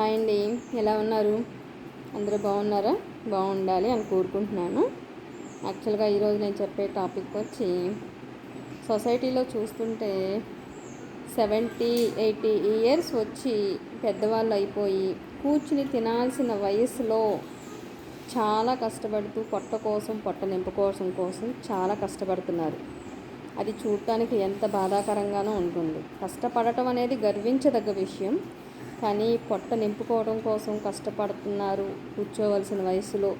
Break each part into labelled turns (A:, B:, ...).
A: Hi అండి, ఎలా ఉన్నారు? అందరూ బాగున్నారా? బాగుండాలి అని కోరుకుంటున్నాను. యాక్చువల్గా ఈరోజు నేను చెప్పే టాపిక్ వచ్చి, సొసైటీలో చూస్తుంటే 70-80 ఇయర్స్ వచ్చి పెద్దవాళ్ళు అయిపోయి కూర్చుని తినాల్సిన వయసులో చాలా కష్టపడుతూ పొట్ట నింపుకోవడం కోసం చాలా కష్టపడుతున్నారు. అది చూడటానికి ఎంత బాధాకరంగానూ ఉంటుంది. కష్టపడటం అనేది గర్వించదగ్గ విషయం. కానీ పొట్ట నింపుకోవడం కోసం కష్టపడుతున్నారు, కూర్చోవలసిన వయసులో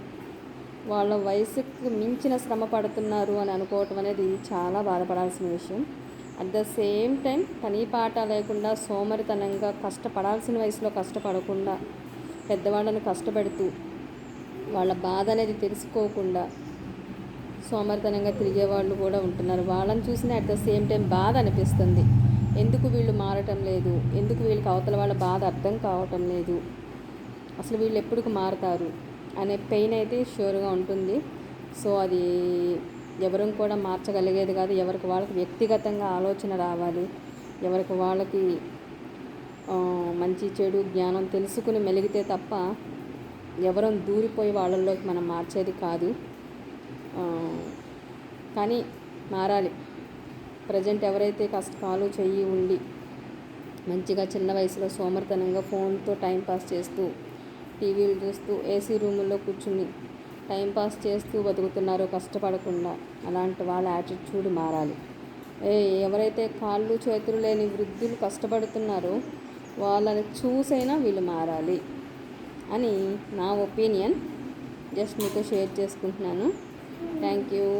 A: వాళ్ళ వయసుకు మించిన శ్రమ పడుతున్నారు అని అనుకోవటం అనేది చాలా బాధపడాల్సిన విషయం. అట్ ద సేమ్ టైం పని పాట లేకుండా సోమరితనంగా కష్టపడాల్సిన వయసులో కష్టపడకుండా పెద్దవాళ్ళని కష్టపెడుతూ వాళ్ళ బాధ అనేది తెలుసుకోకుండా సోమరితనంగా తిరిగే వాళ్ళు కూడా ఉంటున్నారు. వాళ్ళని చూసినా అట్ ద సేమ్ టైం బాధ అనిపిస్తుంది. ఎందుకు వీళ్ళు మారటం లేదు, ఎందుకు వీళ్ళకి అవతల వాళ్ళ బాధ అర్థం కావటం లేదు, అసలు వీళ్ళు ఎప్పటికి మారుతారు అనే పెయిన్ అయితే షూర్గా ఉంటుంది. సో అది ఎవరు కూడా మార్చగలిగేది కాదు. ఎవరికి వాళ్ళకి వ్యక్తిగతంగా ఆలోచన రావాలి. ఎవరికి వాళ్ళకి మంచి చెడు జ్ఞానం తెలుసుకుని మెలిగితే తప్ప ఎవరం దూరిపోయి వాళ్ళల్లోకి మనం మార్చేది కాదు. కానీ మారాలి. ప్రజెంట్ ఎవరైతే కష్టాలు చెయ్యి ఉండి మంచిగా చిన్న వయసులో సోమరితనంగా ఫోన్తో టైంపాస్ చేస్తూ టీవీలు చూస్తూ ఏసీ రూముల్లో కూర్చుని టైంపాస్ చేస్తూ బతుకుతున్నారో కష్టపడకుండా, అలాంటి వాళ్ళ యాటిట్యూడ్ మారాలి. ఎవరైతే కాళ్ళు చేతులు లేని వృద్ధులు కష్టపడుతున్నారో వాళ్ళని చూసైనా వీళ్ళు మారాలి అని నా ఒపీనియన్. జస్ట్ మీతో షేర్ చేసుకుంటున్నాను. Thank you.